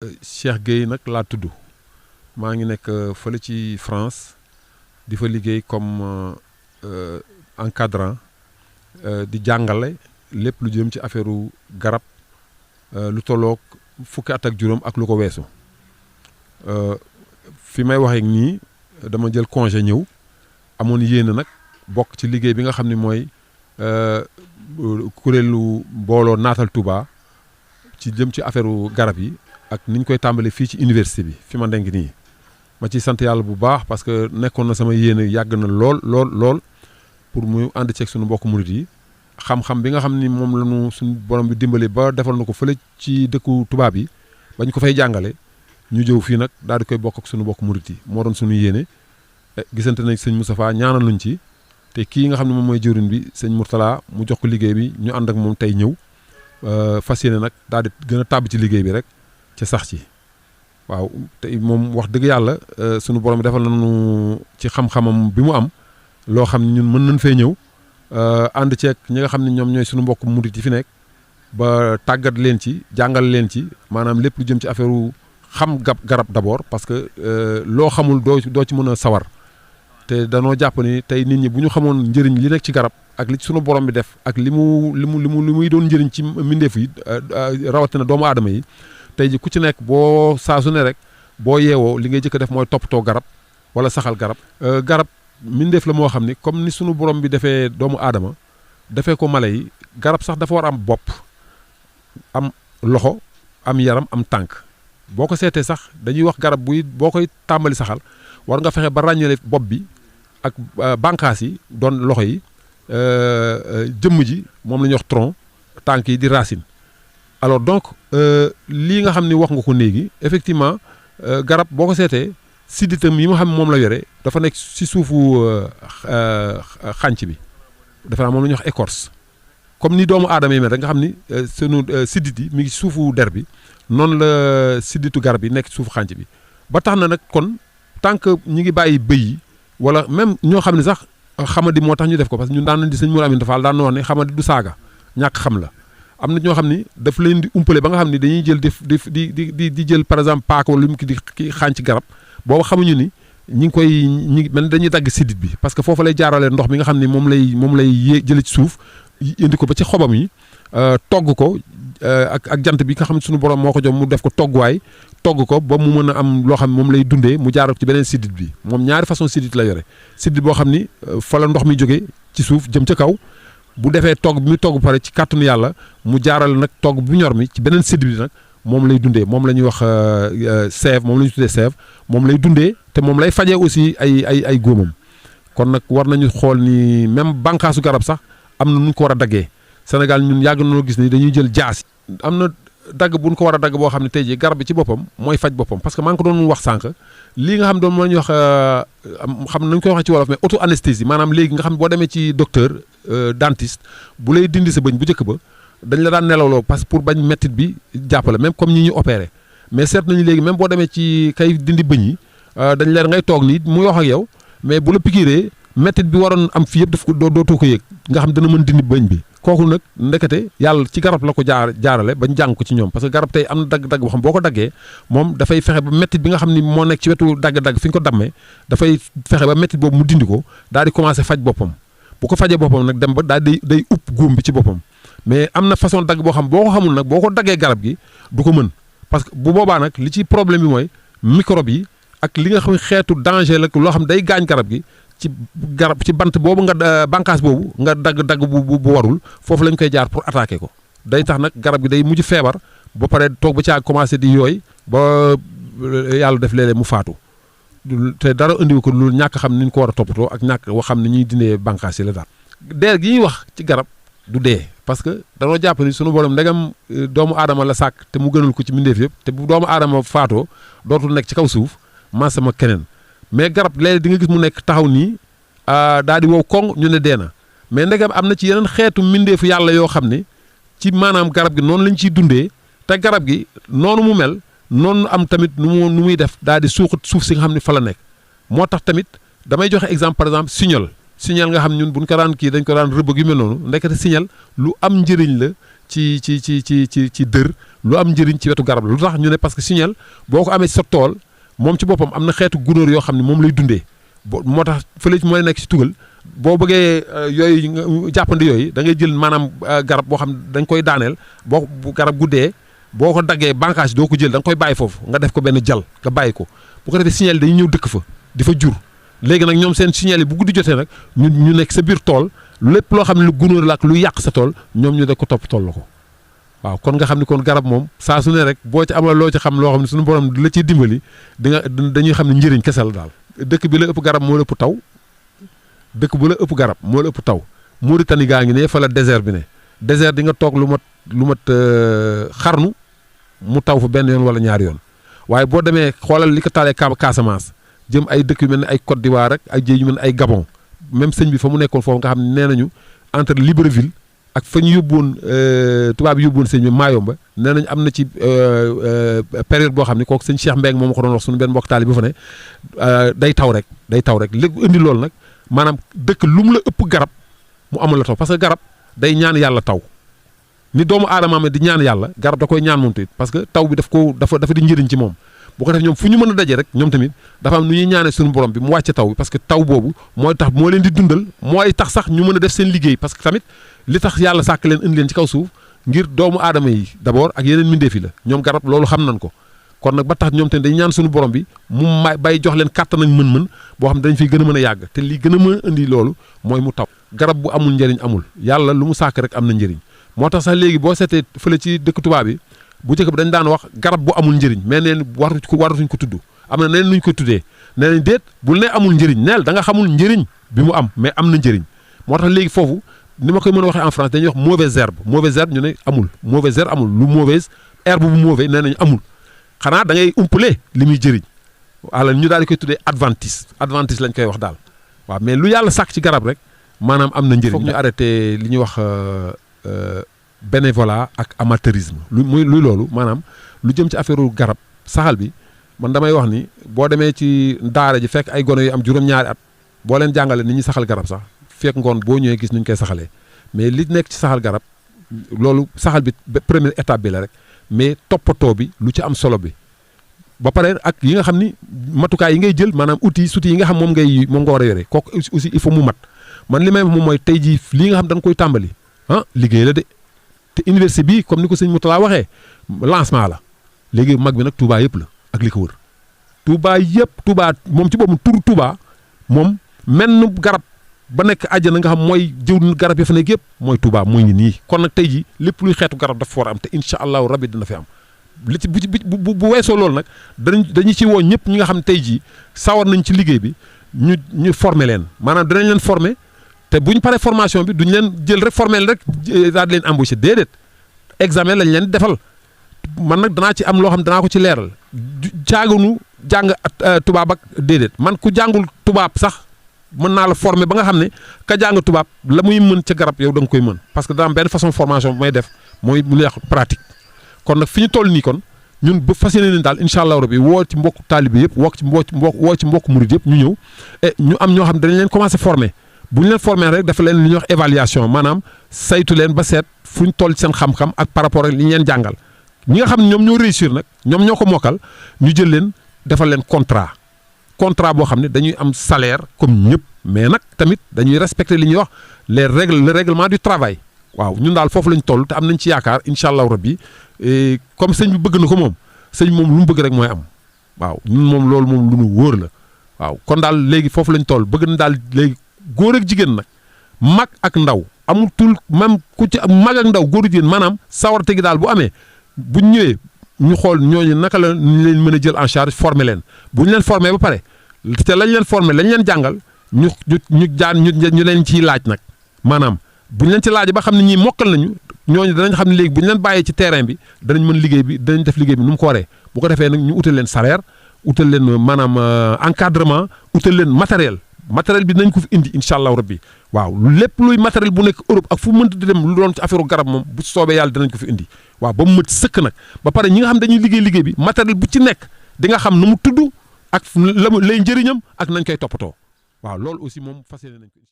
Cheikh Gueye nag laa tudd maa ngi nekk fële ci France di fa liggéey comme encadrant di jàngale lépp lu jëm ci affaire garab lu tolloog fukki at ak juróom ak lu ko weesu fi may waxee nii dama jël congé ñëw amoon yéene nag bokk ci liggéey bi nga xam ne mooy kuréelu mbooloo Natal Touba ci jëm ci affaire garab yi ak ni ñu koy tàmbalee fii ci université bi fi ma denk nii ma ciy sant yàlla bu baax parce que nekkoon na sama yéene yàgg na lool pour mu ànd ceeg suñu mbokk murit yi xam-xam bi nga xam ni moom la ñu suñu borom bi dimbali ba defal na ko fële ci dëkku tubaab yi bañ ko fay jàngale ñu jëw fii nag daal di koy bokk ak suñu mbokk murit yi moo doon suñu yéene gisante nañ sëñ Moustapha ñaanal luñ ci te kii nga xam ne moom mooy jëwriñ bi sëñ Mourtala mu jox ko liggéey bi ñu ànd ak moom tey ñëw fas yéene nag daal di gën a tàbb ci liggéey bi rek ci sax ci waaw te moom wax dëgg yàlla sunu borom defal nañu ci xam-xamam bi mu am loo xam ne ñun mën nañ fee ñëw ànd ceeg ñi nga xam ne ñoom ñooy sunu mbokk murit yi fi nekk ba tàggat leen ci jàngal leen ci maanaam lépp lu jëm ci affaire xam garab d'abord parce que loo xamul doo ci mën a sawar te danoo jàpp ni tey nit ñi bu ñu xamoon njëriñ li nekk ci garab ak li ci sunu borom bi def ak li muy doon njëriñ ci mbindeef yi rawatina doomu aadama yi tey ji ku ci nekk boo saa su ne rek boo yeewoo li ngay jëkk a def mooy toppatoo garab wala saxal garab garab mbindeef la moo xam ni comme ni sunu borom bi defee doomu aadama defee ko mala yi garab sax dafa war am bopp am loxo am yaram am tànk boo ko seetee sax dañuy wax garab boo koy tàmbali saxal war nga fexe ba ràññale bopp bi ak bànqaas yi doon loxo yi jëmm ji moom la ñuy wax tronc tànk yi di racine alors donc lii nga xam ni wax nga ko léegi effectivement garab boo ko seetee sidditam yi nga xam ne moom la yore dafa nekk ci suufu xànc bi dafa naa moom la ñuy wax écorce comme ni doomu aadama yi mel rek nga xam ni sunu siddit yi mi ngi suufu der bi noonu la sidditu garab yi nekk ci suufu xànc bi ba tax na nag kon tant que ñi ngi bàyyi bëy yi wala même ñoo xam ne sax xamadi moo tax ñu def ko parce que ñun daan nañ di sëñ Mourou Amine Fall daan na wax ne xamadi du saaga ñàkk xam la am na ñoo xam ni daf leen di umpale ba nga xam ni dañuy jël di jël par exemple paaka wala lu mu ki di xànc garab booba xamuñu ni ñi ngi mel ni dañuy dagg siddit bi parce que foofu lay jaarale ndox mi nga xam ni moom lay jële ci suuf indi ko ba ci xobam yi togg ko ak jant bi nga xam ne suñu borom moo ko jox mu def ko togguwaay togg ko ba mu mën a am loo xam ne moom lay dundee mu jaaral ci beneen siddit bi moom ñaari façon siddit la yore siddit boo xam ni fa la ndox mi jógee ci suuf jëm ca kaw bu defee togg bi muy togg pare ci kàttanu yàlla mu jaaral nag togg bu ñor mi ci beneen siddit bi nag moom lay dundee moom la ñuy wax sève moom la ñuy tuddee sève moom lay dundee te moom lay fajee aussi ay góomam kon nag war nañu xool ni même bànqaasu garab sax am na nu ñu ko war a daggee Sénégal ñun yàgg nañoo gis ni dañuy jël jaas am na dagg bu ñu ko war a dagg boo xam ne tey jii garab bi ci boppam mooy faj boppam parce que maa ngi ko doon wax sànq lii nga xam doon moo la ñuy wax xam nañu koy waxee ci wolof mais auto anesthésie maanaam léegi nga xam boo demee ci docteur dentiste bu lay dindi sa bëñ bu njëkk ba dañ la daan nelawloo parce que pour bañ mettit bi jàppale même comme ñi ñu opéré mais seet nañu léegi même boo demee ci kay dindi bëñ yi dañ leen ngay toog nii muy wax ak yow mais bu la piqûree mettit bi waroon am fii yëpp daf ko dootoo ko yëg nga xam dana mën dindi bëñ bi kooku nag ndekete yàlla ci garab la ko jaarale bañ jàng ko ci ñoom parce que garab tey am na dagg-dagg boo xam boo ko daggee moom dafay fexe ba mettit bi nga xam ni moo nekk ci wetu dagg-dagg fi ñu ko dammee dafay fexe ba mettit boobu mu dindi ko daal di commencé faj boppam bu ko fajee boppam nag dem ba daal day upp góom bi ci boppam mais am na façon dagg boo xam boo ko xamul nag boo ko daggee garab gi du ko mën parce que bu boobaa nag li ci problème bi mooy microbe yi ak li nga xam xeetu danger la loo xam day gaañ garab gi ci bant boobu nga bànqaas boobu nga dagg bu warul foofu lañ koy jaar pour attaquer ko day tax nag garab gi day mujj feebar ba pare toog ba caa commencé di yooy ba yàlla def léeg-léeg mu faatu te dara indiwu ko loolu ñàkk xam ni ñu ko war a toppatoo ak ñàkk wax xam ni ñuy dindee bànqaas yi la daal. dee gi ñuy wax ci garab du dee parce que danoo jàpp ni sunu borom ndegam doomu aadama la sàkk te mu gënal ko ci mbindeef yëpp te bu doomu aadama faatoo dootul nekk ci kaw suuf sama keneen. mais garab léegi di nga gis mu nekk taxaw nii daal di wow koŋ ñu ne dee na mais ndegam am na ci yeneen xeetu mbindeefu yàlla yoo xam ne ci maanaam garab gi noonu lañ ciy dundee te garab gi noonu mu mel noonu am tamit nu muy def daal di suuxat suuf si nga xam ne fa la nekk moo tax tamit damay joxe exemple par exemple signal nga xam ñun buñ ko daan kii dañ ko daan rëbb yu mel noonu ndekete signal lu am njëriñ la ci dër lu am njëriñ ci wetu garab la lu tax ñu ne parce que signal boo ko amee sa tool moom ci boppam am na xeetu gunóor yoo xam ne moom lay dundee moo tax fële mooy nekk ci tugal boo bëggee yooyu jàppandi yooyu da ngay jël maanaam garab boo xam ne dañ koy daaneel boo garab guddee boo ko daggee bànqaas doo ko jël da nga koy bàyyi foofu nga def ko benn jal nga bàyyi ko bu ko defee signal yi dañuy ñëw dëkk fa di fa jur léegi nag ñoom seen signal yi bu guddi jotee nag ñu nekk sa biir tool lépp loo xam ne lu gunóor la ak lu yàq sa tool ñoom ñu de ko topp tool la ko waaw kon nga xam ni kon garab moom saa su ne rek boo ci am la loo ci xam loo xam ne suñu borom la ciy dimbali dañuy xam ne njëriñ kese la daal dëkk bi la ëpp garab moo la ëpp taw dëkk bu la ëpp garab moo la ëpp taw Mauritanie gaa ngi ne fa la désert bi ne désert di nga toog lu mat xarnu mu taw fa benn yoon wala ñaari yoon waaye boo demee xoolal li ko taalee Casamance jëm ay dëkk yu mel ne ay Côte d'Ivoire rek ay jéey yu mel ne ay Gabon même sëñ bi fa mu nekkoon foofu nga xam ne nee nañu entre Libreville ak fa ñu yóbbuwoon tubaab yi yóbbuwoon sëñ bi Mayomba nee nañ am na ci période boo xam ne kooku sëñ Cheikh Mbeng moom ko doon wax suñu benn mbokk taali bi fa ne day taw rek léegi indi loolu nag maanaam dëkk lu mu la ëpp garab mu amal la taw parce que garab day ñaan yàlla taw ni doomu aadama ma di ñaan yàlla garab da koy ñaan moom tamit parce que taw bi dafa di njëriñ ci moom bu ko def ñoom fu ñu mën a daje rek ñoom tamit dafa am nu ñuy ñaanee suñu borom bi mu wàcce taw bi parce que taw boobu mooy tax moo leen di dundal mooy tax sax ñu mën a def seen liggéey parce que tamit li tax yàlla sàkk leen indi leen ci kaw suuf ngir doomu aadama yi d'abord ak yeneen mbindeef yi la ñoom garab loolu xam nañ ko kon nag ba tax ñoom tamit dañu ñaan suñu borom bi mu bay jox leen kàttan ak mën-mën boo xam ne dañ fiy gën a mën a yàgg te li gën a mën a indi loolu mooy mu taw garab bu amul njëriñ amul yàlla lu mu sàkk rek am na njëriñ moo tax sax léegi boo seetee fële ci dëkk tubaab bi bu njëkk bi dañ daan wax garab bu amul njëriñ mais neen waratuñ ko tudd am na neen nuñ ko tuddee nee nañ déet bul ne amul njëriñ neel da nga xamul njëriñ bi mu am mais am na njëriñ moo tax léegi foofu ni ma koy mën a waxee en France dañuy wax mauvaise herbe ñu ne amul mauvaise herbe amul lu mauvaise herbe bu mauvais nee nañu amul xanaa da ngay umpale li muy jëriñ wala ñu daal di koy tuddee adventice lañ koy wax daal waaw mais lu yàlla sàkk ci garab rek maanaam am na njëriñ. foog ñu arrêté li ñuy wax bénévolat ak amateurisme luy loolu maanaam lu jëm ci affaire garab saxal bi man damay wax ni boo demee ci daara ji fekk ay gone yu am juróom-ñaari at boo leen jàngale ni ñuy saxal garab sax fekk ngoon boo ñëwee gis nuñ koy saxalee mais li nekk ci saxal garab loolu saxal bi première étape bi la rek mais toppatoo bi lu ci am solo bi ba pare ak yi nga xam ni matukaay yi ngay jël maanaam outils yi nga xam moom nga war a yore kooku aussi il faut mu mat man li may wax moom mooy tey jii lii nga xam da nga koy tàmbali liggéey la de te université bi comme ni ko sëñ Moutala waxee lancement la léegi mag bi nag Touba yëpp la ak li ko wër Touba moom ci boppam tur Touba moom menn garab ba nekk àjjana nga xam mooy jëw garab yi fa nekk yëpp mooy Touba mooy ngi nii kon nag tey jii lépp luy xeetu garab dafa war a am te incha allahu rabbi dina fi am li ci bu weesoo loolu nag dañu ci woo ñëpp ñi nga xam tey jii sawar nañ ci liggéey bi ñu former leen maanaam danañ leen former te buñ paree formation bi duñ leen jël rek former leen rek daal di leen embaucher déedéet examen lañ leen defal man nag danaa ci am loo xam danaa ko ci leeral caagunu jàng tubaab ak déedéet man ku jàngul tubaab sax mën naa la former ba nga xam ne ka jàng tubaab la muy mën ca garab yow da nga koy mën parce que daa am benn façon formation bu may def mooy mu leex pratique kon nag fi ñu toll nii kon ñun ba fas yéene daal incha allah rabbi woo ci mbokku taalibe yëpp woo ci mbokku murid yëpp ñu ñëw ñu am ñoo xam ne dañ leen commencé former bu ñu leen former rek dafa leen li ñuy wax évaluation maanaam saytu leen ba seet fu ñu toll ci seen xam-xam ak par rapport ak li ñu leen jàngal ñi nga xam ne ñoom ñoo réussir nag ñoom ñoo ko mokkal ñu jël leen defal leen contrat boo xam ne dañuy am salaire comme ñëpp mais nag tamit dañuy respecter li ñuy wax le règlement du travail waaw ñun daal foofu lañ toll te am nañ ci yaakaar incha allah rabbi comme sëñ bi bëgg na ko moom sëñ moom lu mu bëgg rek mooy am waaw ñun moom loolu moom lu nu wóor la waaw kon daal léegi foofu lañ toll bëgg na daal léegi góor ak jigéen nag mag ak ndaw amul tul même ku ci mag ak ndaw góor ak jigéen maanaam sawarte gi daal bu amee buñ ñëwee ñu xool ñooñu naka la ñu leen mën a jël en charge former leen bu ñu leen former ba pare te lañ leen former lañ leen jàngal ñu leen ciy laaj nag maanaam bu ñu leen ci laaj ba xam ne ñii mokkal nañu ñooñu danañ xam ne léegi bu ñu leen bàyyee ci terrain bi danañ mën liggéey bi danañ def liggéey bi nu mu ko waree bu ko defee nag ñu utal leen salaire utal leen maanaam encadrement utal leen matériel bi nañ ko fi indi incha allahu rabbi waaw lépp luy matériel bu nekk Europe ak fu mënta di dem lu doon ci affaire garab moom bu soobee yàlla danañ ko fi indi waaw ba mu mët sëkk nag ba pare ñi nga xam dañuy liggéey bi matériel bu ci nekk di nga xam nu mu tudd ak lay njëriñam ak nañ koy toppatoo waaw loolu aussi moom fas yéene nañ ko